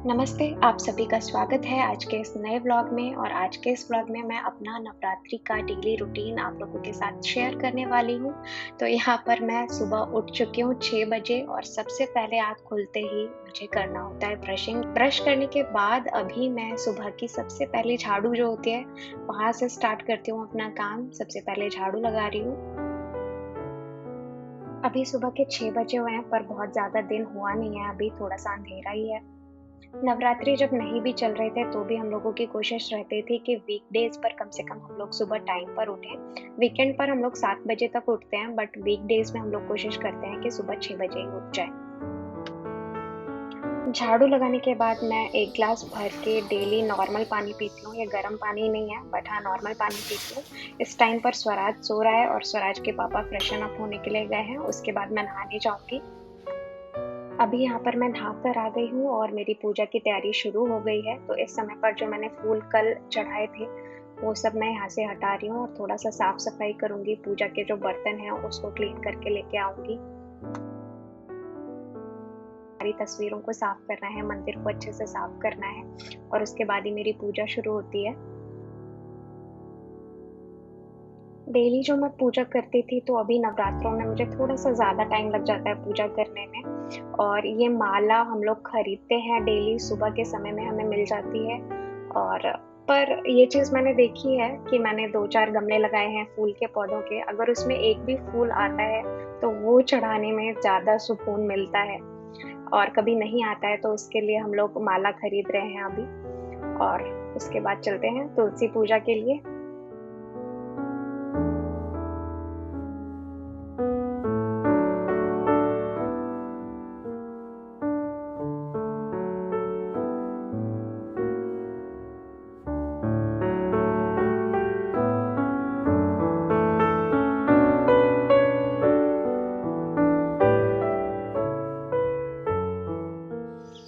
नमस्ते, आप सभी का स्वागत है आज के इस नए व्लॉग में। और आज के इस व्लॉग में मैं अपना नवरात्रि का डेली रूटीन आप लोगों के साथ शेयर करने वाली हूँ। तो यहाँ पर मैं सुबह उठ चुकी हूँ 6 बजे और सबसे पहले आँख खुलते ही मुझे करना होता है ब्रशिंग। ब्रश करने के बाद अभी मैं सुबह की सबसे पहले झाड़ू जो होती है, वहाँ से स्टार्ट करती हूँ अपना काम। सबसे पहले झाड़ू लगा रही हूँ। अभी सुबह के 6 बजे हुए हैं पर बहुत ज़्यादा दिन हुआ नहीं है, अभी थोड़ा-सा अंधेरा ही है। नवरात्रि जब नहीं भी चल रहे थे तो भी हम लोगों की कोशिश रहती थी कि वीकडेज पर कम से कम हम लोग सुबह टाइम पर उठें। वीकेंड पर हम लोग 7 बजे तक उठते हैं बट वीकडेज में हम लोग कोशिश करते हैं कि सुबह 6 बजे ही उठ जाएं। झाड़ू लगाने के बाद मैं 1 ग्लास भर के डेली नॉर्मल पानी पीती हूँ। ये गर्म पानी नहीं है बट हाँ, नॉर्मल पानी पीती हूँ। इस टाइम पर स्वराज सो रहा है और स्वराज के पापा फ्रेशन अप होने के लिए गए हैं। उसके बाद मैं नहाने जाऊँगी। अभी यहाँ पर मैं नहा कर आ गई हूँ और मेरी पूजा की तैयारी शुरू हो गई है। तो इस समय पर जो मैंने फूल कल चढ़ाए थे, वो सब मैं यहाँ से हटा रही हूँ और थोड़ा-सा साफ-सफाई करूँगी। पूजा के जो बर्तन हैं, उसको क्लीन करके लेके आऊँगी। सारी तस्वीरों को साफ करना है, मंदिर को अच्छे से साफ करना है और उसके बाद ही मेरी पूजा शुरू होती है। डेली जो मैं पूजा करती थी तो अभी नवरात्रों में मुझे थोड़ा-सा ज़्यादा टाइम लग जाता है पूजा करने में। और ये माला हम लोग खरीदते हैं डेली, सुबह के समय में हमें मिल जाती है। और पर ये चीज़ मैंने देखी है कि मैंने 2-4 गमले लगाए हैं फूल के पौधों के, अगर उसमें एक भी फूल आता है तो वो चढ़ाने में ज़्यादा सुकून मिलता है। और कभी नहीं आता है तो उसके लिए हम लोग माला खरीद रहे हैं अभी। और उसके बाद चलते हैं तुलसी पूजा के लिए।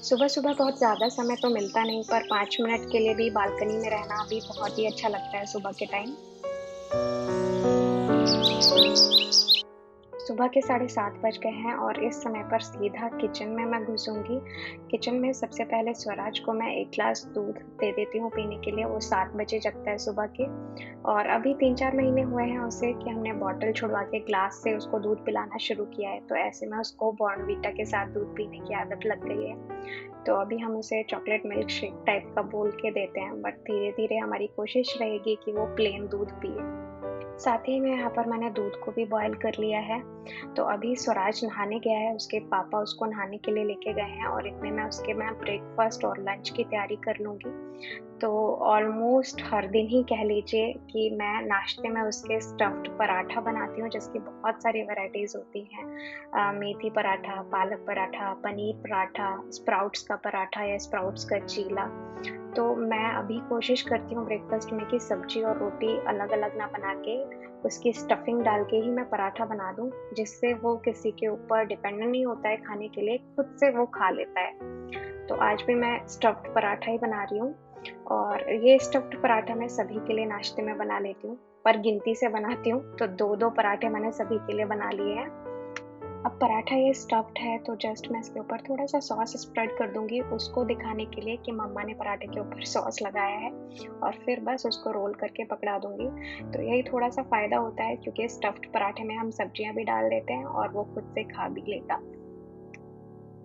सुबह-सुबह बहुत ज़्यादा समय तो मिलता नहीं पर 5 मिनट के लिए भी बालकनी में रहना भी बहुत ही अच्छा लगता है सुबह के टाइम। सुबह के 7:30 बज गए हैं और इस समय पर सीधा किचन में मैं घुसूँगी। किचन में सबसे पहले स्वराज को मैं 1 ग्लास दूध दे देती हूँ पीने के लिए, वो 7 बजे जगता है सुबह के। और अभी 3-4 महीने हुए हैं उसे कि हमने बॉटल छुड़वा के ग्लास से उसको दूध पिलाना शुरू किया है, तो ऐसे में उसको बॉर्नवीटा के साथ दूध पीने की आदत लग गई है। तो अभी हम उसे चॉकलेट मिल्क शेक टाइप का बोल के देते हैं बट धीरे-धीरे हमारी कोशिश रहेगी कि वो प्लेन दूध पिए। साथ ही में यहाँ पर मैंने दूध को भी बॉयल कर लिया है। तो अभी स्वराज नहाने गया है, उसके पापा उसको नहाने के लिए लेके गए हैं और इतने में मैं ब्रेकफ़ास्ट और लंच की तैयारी कर लूँगी। तो ऑलमोस्ट हर दिन ही कह लीजिए कि मैं नाश्ते में उसके स्टफ़्ड पराठा बनाती हूँ जिसकी बहुत सारी वैराइटीज़ होती हैं। मेथी पराठा, पालक पराठा, पनीर पराठा, स्प्राउट्स का पराठा या स्प्राउट्स का चीला। तो मैं अभी कोशिश करती हूँ ब्रेकफ़ास्ट में कि सब्ज़ी और रोटी अलग-अलग ना बना के उसकी स्टफिंग डाल के ही मैं पराठा बना दूँ, जिससे वो किसी के ऊपर डिपेंडेंट नहीं होता है खाने के लिए, खुद से वो खा लेता है। तो आज भी मैं स्टफ़्ड पराठा ही बना रही हूँ और ये स्टफ़्ड पराठा मैं सभी के लिए नाश्ते में बना लेती हूँ, पर गिनती से बनाती हूँ, तो 2-2 पराठे मैंने सभी के लिए बना लिए हैं। अब पराठा ये स्टफ़्ड है तो जस्ट मैं इसके ऊपर थोड़ा-सा सॉस स्प्रेड कर दूँगी उसको दिखाने के लिए कि मम्मा ने पराठे के ऊपर सॉस लगाया है और फिर बस उसको रोल करके पकड़ा दूँगी। तो यही थोड़ा-सा फ़ायदा होता है क्योंकि स्टफ़्ड पराठे में हम सब्जियाँ भी डाल देते हैं और वो खुद से खा भी लेगा।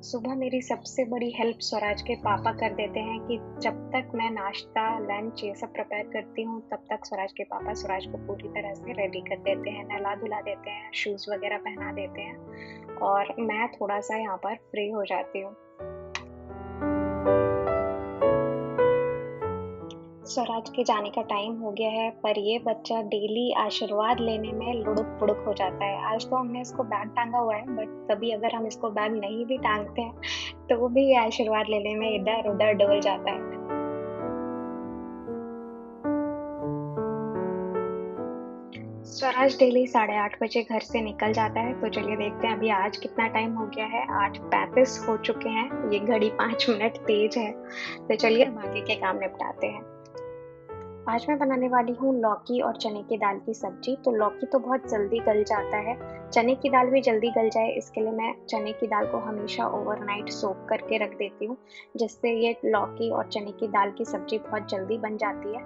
सुबह मेरी सबसे बड़ी हेल्प स्वराज के पापा कर देते हैं कि जब तक मैं नाश्ता, लंच ये सब प्रिपेयर करती हूँ, तब तक स्वराज के पापा स्वराज को पूरी तरह से रेडी कर देते हैं, नहला-धुला देते हैं, शूज़ वगैरह पहना देते हैं और मैं थोड़ा-सा यहाँ पर फ्री हो जाती हूँ। स्वराज के जाने का टाइम हो गया है पर ये बच्चा डेली आशीर्वाद लेने में लुढ़क-पुढ़क हो जाता है। आज तो हमने इसको बैग टाँगा हुआ है बट कभी अगर हम इसको बैग नहीं भी टाँगते हैं, तो भी ये आशीर्वाद लेने में इधर-उधर डोल जाता है। स्वराज डेली 8:30 बजे घर से निकल जाता है, तो चलिए देखते हैं अभी आज कितना टाइम हो गया है। 8:35 हो चुके हैं, ये घड़ी 5 मिनट तेज़ है, तो चलिए बाकी के काम निपटाते हैं। आज मैं बनाने वाली हूँ लौकी और चने की दाल की सब्ज़ी। तो लौकी तो बहुत जल्दी गल जाता है, चने की दाल भी जल्दी गल जाए इसके लिए मैं चने की दाल को हमेशा ओवरनाइट सोक करके रख देती हूँ, जिससे ये लौकी और चने की दाल की सब्ज़ी बहुत जल्दी बन जाती है।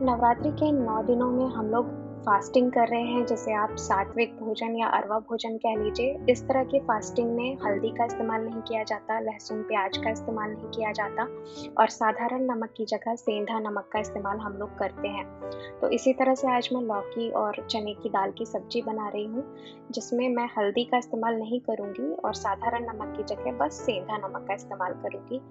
नवरात्रि के इन 9 दिनों में हम लोग फास्टिंग कर रहे हैं, जिसे आप सात्विक भोजन या अरवा भोजन कह लीजिए। इस तरह की फास्टिंग में हल्दी का इस्तेमाल नहीं किया जाता, लहसुन, प्याज का इस्तेमाल नहीं किया जाता और साधारण नमक की जगह सेंधा नमक का इस्तेमाल हम लोग करते हैं। तो इसी तरह से आज मैं लौकी और चने की दाल की सब्ज़ी बना रही हूँ, जिसमें मैं हल्दी का इस्तेमाल नहीं करूँगी और साधारण नमक की जगह बस सेंधा नमक का इस्तेमाल करूँगी।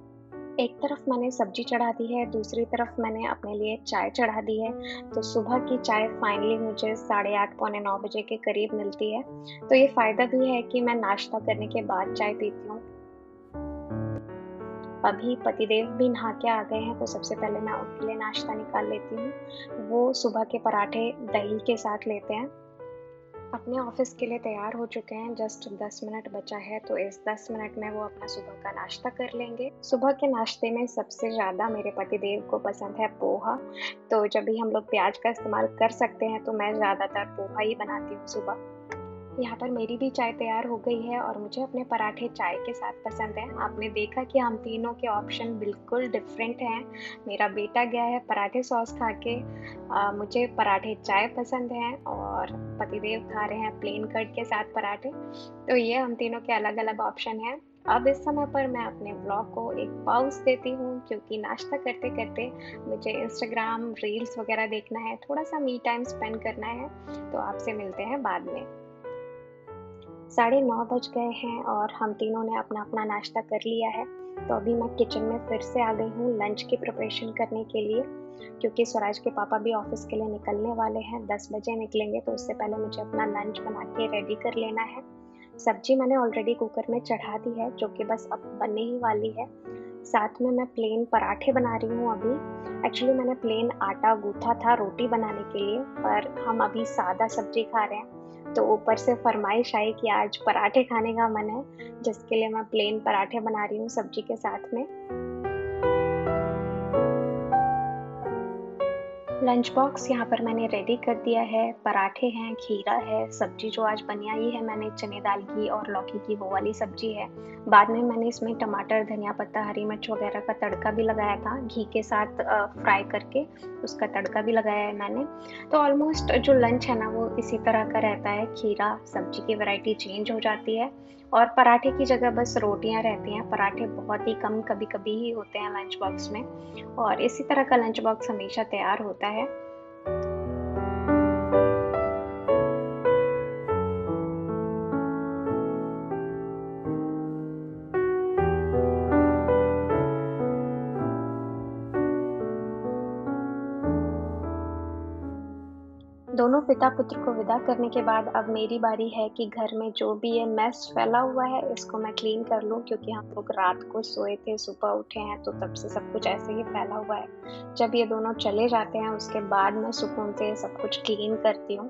एक तरफ मैंने सब्जी चढ़ा दी है, दूसरी तरफ मैंने अपने लिए चाय चढ़ा दी है। तो सुबह की चाय फाइनली मुझे 8:30 पौने 9 बजे के करीब मिलती है। तो ये फ़ायदा भी है कि मैं नाश्ता करने के बाद चाय पीती हूँ। अभी पतिदेव भी नहा के आ गए हैं, तो सबसे पहले मैं उनके लिए नाश्ता निकाल लेती हूँ। वो सुबह के पराठे दही के साथ लेते हैं। अपने ऑफिस के लिए तैयार हो चुके हैं, जस्ट 10 मिनट बचा है, तो इस 10 मिनट में वो अपना सुबह का नाश्ता कर लेंगे। सुबह के नाश्ते में सबसे ज़्यादा मेरे पतिदेव को पसंद है पोहा, तो जब भी हम लोग प्याज का इस्तेमाल कर सकते हैं, तो मैं ज़्यादातर पोहा ही बनाती हूँ सुबह। यहाँ पर मेरी भी चाय तैयार हो गई है और मुझे अपने पराठे चाय के साथ पसंद हैं। आपने देखा कि हम तीनों के ऑप्शन बिल्कुल डिफरेंट हैं। मेरा बेटा गया है पराठे सॉस खा के, मुझे पराठे चाय पसंद हैं और पतिदेव खा रहे हैं प्लेन कट के साथ पराठे। तो ये हम तीनों के अलग-अलग ऑप्शन हैं। अब इस समय पर मैं अपने व्लॉग को एक पॉज़ देती हूँ, क्योंकि नाश्ता करते-करते मुझे इंस्टाग्राम रील्स वगैरह देखना है, थोड़ा-सा मी टाइम स्पेंड करना है। तो आपसे मिलते हैं बाद में। 9:30 बज गए हैं और हम तीनों ने अपना-अपना नाश्ता कर लिया है। तो अभी मैं किचन में फिर से आ गई हूँ लंच की प्रिपरेशन करने के लिए, क्योंकि स्वराज के पापा भी ऑफ़िस के लिए निकलने वाले हैं, 10 बजे निकलेंगे, तो उससे पहले मुझे अपना लंच बना के रेडी कर लेना है। सब्ज़ी मैंने ऑलरेडी कुकर में चढ़ा दी है, जो कि बस अब बनने ही वाली है। साथ में मैं प्लेन पराठे बना रही हूँ अभी। एक्चुअली मैंने प्लेन आटा गूँथा था रोटी बनाने के लिए, पर हम अभी सादा सब्ज़ी खा रहे हैं। तो ऊपर से फ़रमाइश आई कि आज पराठे खाने का मन है, जिसके लिए मैं प्लेन पराठे बना रही हूँ सब्ज़ी के साथ में। लंच बॉक्स यहाँ पर मैंने रेडी कर दिया है, पराठे हैं, खीरा है, सब्ज़ी जो आज बनाई है मैंने चने दाल की और लौकी की वो वाली सब्ज़ी है। बाद में मैंने इसमें टमाटर, धनिया पत्ता, हरी मिर्च वगैरह का तड़का भी लगाया था, घी के साथ फ्राई करके उसका तड़का भी लगाया है मैंने। तो ऑलमोस्ट जो लंच है ना वो इसी तरह का रहता है, खीरा, सब्ज़ी की वैरायटी चेंज हो जाती है और पराठे की जगह बस रोटियाँ रहती हैं। पराठे बहुत ही कम कभी-कभी ही होते हैं लंच बॉक्स में और इसी तरह का लंच बॉक्स हमेशा तैयार होता है। दोनों पिता-पुत्र को विदा करने के बाद अब मेरी बारी है कि घर में जो भी ये मेस फैला हुआ है, इसको मैं क्लीन कर लूँ, क्योंकि हम लोग रात को सोए थे, सुबह उठे हैं, तो तब से सब कुछ ऐसे ही फैला हुआ है। जब ये दोनों चले जाते हैं, उसके बाद मैं सुकून से सब कुछ क्लीन करती हूँ।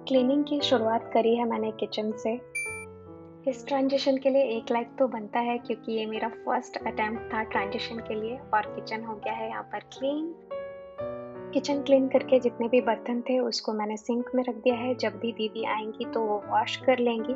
क्लीनिंग की शुरुआत करी है मैंने किचन से। इस ट्रांज़िशन के लिए 1 लाइक तो बनता है, क्योंकि ये मेरा फर्स्ट अटेम्प्ट था ट्रांज़िशन के लिए और किचन हो गया है यहाँ पर क्लीन। किचन क्लीन करके जितने भी बर्तन थे उसको मैंने सिंक में रख दिया है, जब भी दीदी आएँगी तो वो वॉश कर लेंगी।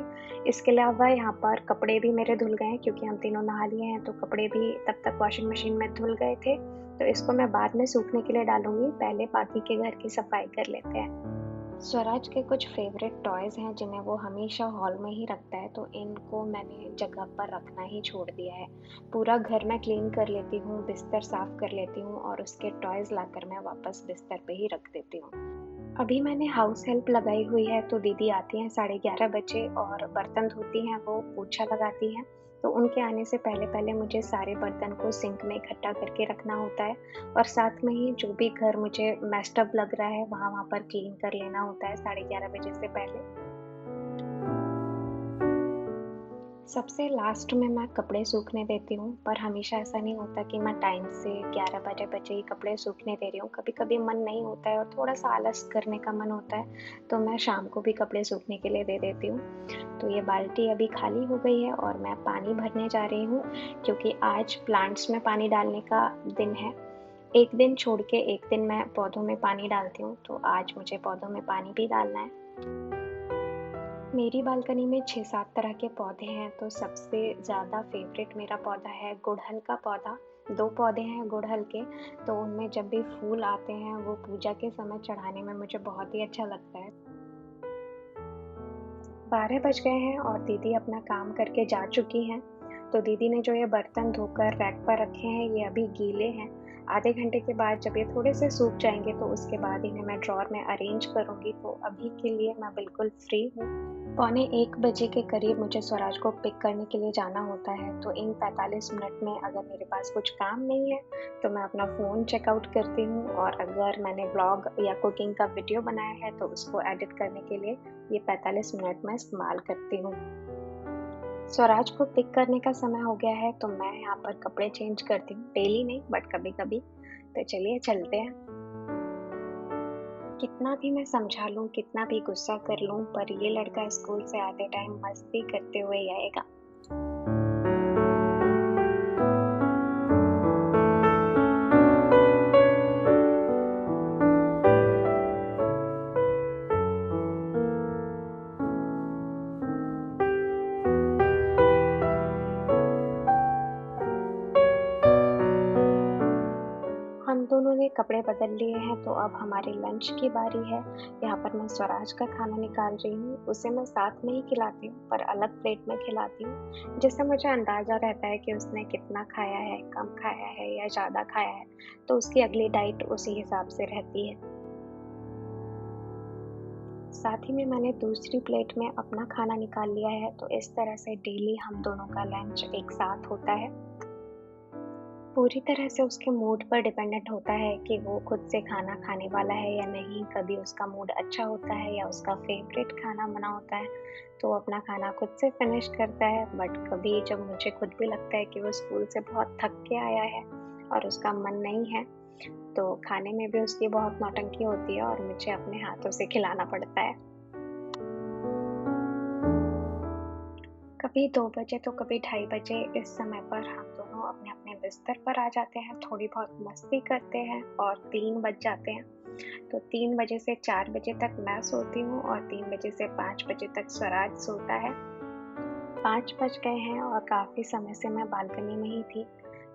इसके अलावा यहाँ पर कपड़े भी मेरे धुल गए हैं, क्योंकि हम तीनों नहा लिए हैं, तो कपड़े भी तब तक वॉशिंग मशीन में धुल गए थे। तो इसको मैं बाद में सूखने के लिए डालूँगी, पहले बाकी के घर की सफाई कर लेते हैं। स्वराज के कुछ फ़ेवरेट टॉयज़ हैं जिन्हें वो हमेशा हॉल में ही रखता है, तो इनको मैंने जगह पर रखना ही छोड़ दिया है। पूरा घर मैं क्लीन कर लेती हूँ, बिस्तर साफ़ कर लेती हूँ और उसके टॉयज़ लाकर मैं वापस बिस्तर पे ही रख देती हूँ। अभी मैंने हाउस हेल्प लगाई हुई है, तो दीदी आती हैं 11:30 बजे और बर्तन धोती हैं वो, पोछा लगाती हैं। तो उनके आने से पहले-पहले मुझे सारे बर्तन को सिंक में इकट्ठा करके रखना होता है और साथ में ही जो भी घर मुझे मेस्ड अप लग रहा है, वहाँ-वहाँ पर क्लीन कर लेना होता है 11:30 बजे से पहले। सबसे लास्ट में मैं कपड़े सूखने देती हूँ, पर हमेशा ऐसा नहीं होता कि मैं टाइम से 11 बजे ही कपड़े सूखने दे रही हूँ। कभी-कभी मन नहीं होता है और थोड़ा-सा आलस करने का मन होता है, तो मैं शाम को भी कपड़े सूखने के लिए दे देती हूँ। तो ये बाल्टी अभी खाली हो गई है और मैं पानी भरने जा रही हूँ, क्योंकि आज प्लांट्स में पानी डालने का दिन है। एक दिन छोड़ के एक दिन मैं पौधों में पानी डालती हूँ, तो आज मुझे पौधों में पानी भी डालना है। मेरी बालकनी में 6-7 तरह के पौधे हैं, तो सबसे ज़्यादा फ़ेवरेट मेरा पौधा है गुड़हल का पौधा। 2 पौधे हैं गुड़हल के, तो उनमें जब भी फूल आते हैं, वो पूजा के समय चढ़ाने में मुझे बहुत ही अच्छा लगता है। 12 बज गए हैं और दीदी अपना काम करके जा चुकी हैं। तो दीदी ने जो ये बर्तन धोकर रैक पर रखे हैं, ये अभी गीले हैं। आधे घंटे के बाद जब ये थोड़े से सूख जाएँगे, तो उसके बाद इन्हें मैं ड्रॉअर में अरेंज करूँगी, तो अभी के लिए मैं बिल्कुल फ्री हूँ। पौने 1 बजे के करीब मुझे स्वराज को पिक करने के लिए जाना होता है, तो इन 45 मिनट में अगर मेरे पास कुछ काम नहीं है, तो मैं अपना फ़ोन चेकआउट करती हूँ, और अगर मैंने व्लॉग या कुकिंग का वीडियो बनाया है, तो उसको एडिट करने के लिए ये 45 मिनट मैं इस्तेमाल करती हूँ। स्वराज को पिक करने का समय हो गया है, तो मैं यहाँ पर कपड़े चेंज करती हूँ। डेली नहीं, बट कभी-कभी। तो चलिए चलते हैं। कितना भी मैं समझा लूँ, कितना भी गुस्सा कर लूँ, पर ये लड़का स्कूल से आते टाइम मस्ती करते हुए ही आएगा। हम दोनों ने कपड़े बदल लिए हैं, तो अब हमारे लंच की बारी है। यहाँ पर मैं स्वराज का खाना निकाल रही हूँ। उसे मैं साथ में ही खिलाती हूँ, पर अलग प्लेट में खिलाती हूँ, जिससे मुझे अंदाज़ा रहता है कि उसने कितना खाया है, कम खाया है या ज़्यादा खाया है, तो उसकी अगली डाइट उसी हिसाब से रहती है। साथ ही में मैंने दूसरी प्लेट में अपना खाना निकाल लिया है, तो इस तरह से डेली हम दोनों का लंच एक साथ होता है। पूरी तरह से उसके मूड पर डिपेंडेंट होता है कि वो खुद से खाना खाने वाला है या नहीं। कभी उसका मूड अच्छा होता है या उसका फ़ेवरेट खाना बना होता है, तो वो अपना खाना खुद से फ़िनिश करता है। बट कभी जब मुझे खुद भी लगता है कि वो स्कूल से बहुत थक के आया है और उसका मन नहीं है, तो खाने में भी उसकी बहुत नौटंकी होती है और मुझे अपने हाथों से खिलाना पड़ता है। कभी 2 बजे तो कभी ढाई बजे, इस समय पर हम दोनों अपने-अपने बिस्तर पर आ जाते हैं, थोड़ी बहुत मस्ती करते हैं और 3 बज जाते हैं। तो 3 बजे से 4 बजे तक मैं सोती हूँ और 3 बजे से 5 बजे तक स्वराज सोता है। 5 बज गए हैं और काफ़ी समय से मैं बालकनी में ही थी,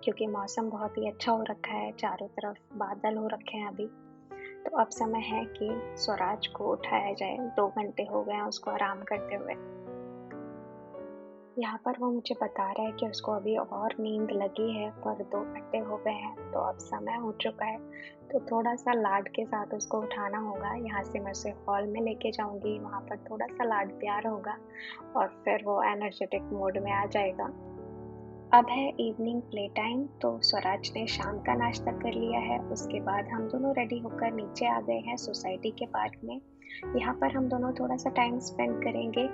क्योंकि मौसम बहुत ही अच्छा हो रखा है, चारों तरफ बादल हो रखे हैं अभी। तो अब समय है कि स्वराज को उठाया जाए, 2 घंटे हो गए हैं उसको आराम करते हुए। यहाँ पर वो मुझे बता रहा है कि उसको अभी और नींद लगी है, पर 2 घंटे हो गए हैं, तो अब समय हो चुका है, तो थोड़ा-सा लाड के साथ उसको उठाना होगा। यहाँ से मैं उसे हॉल में लेके जाऊँगी, वहाँ पर थोड़ा-सा लाड-प्यार होगा और फिर वो एनर्जेटिक मोड में आ जाएगा। अब है इवनिंग प्ले टाइम, तो स्वराज ने शाम का नाश्ता कर लिया है। उसके बाद हम दोनों रेडी होकर नीचे आ गए हैं सोसाइटी के पार्क में। यहाँ पर हम दोनों थोड़ा-सा टाइम स्पेंड करेंगे।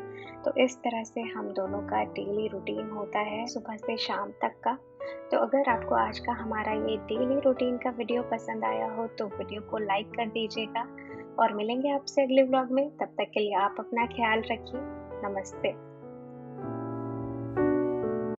तो इस तरह से हम दोनों का डेली रूटीन होता है सुबह से शाम तक का। तो अगर आपको आज का हमारा ये डेली रूटीन का वीडियो पसंद आया हो, तो वीडियो को लाइक कर दीजिएगा और मिलेंगे आपसे अगले व्लॉग में। तब तक के लिए आप अपना ख़्याल रखिए। नमस्ते।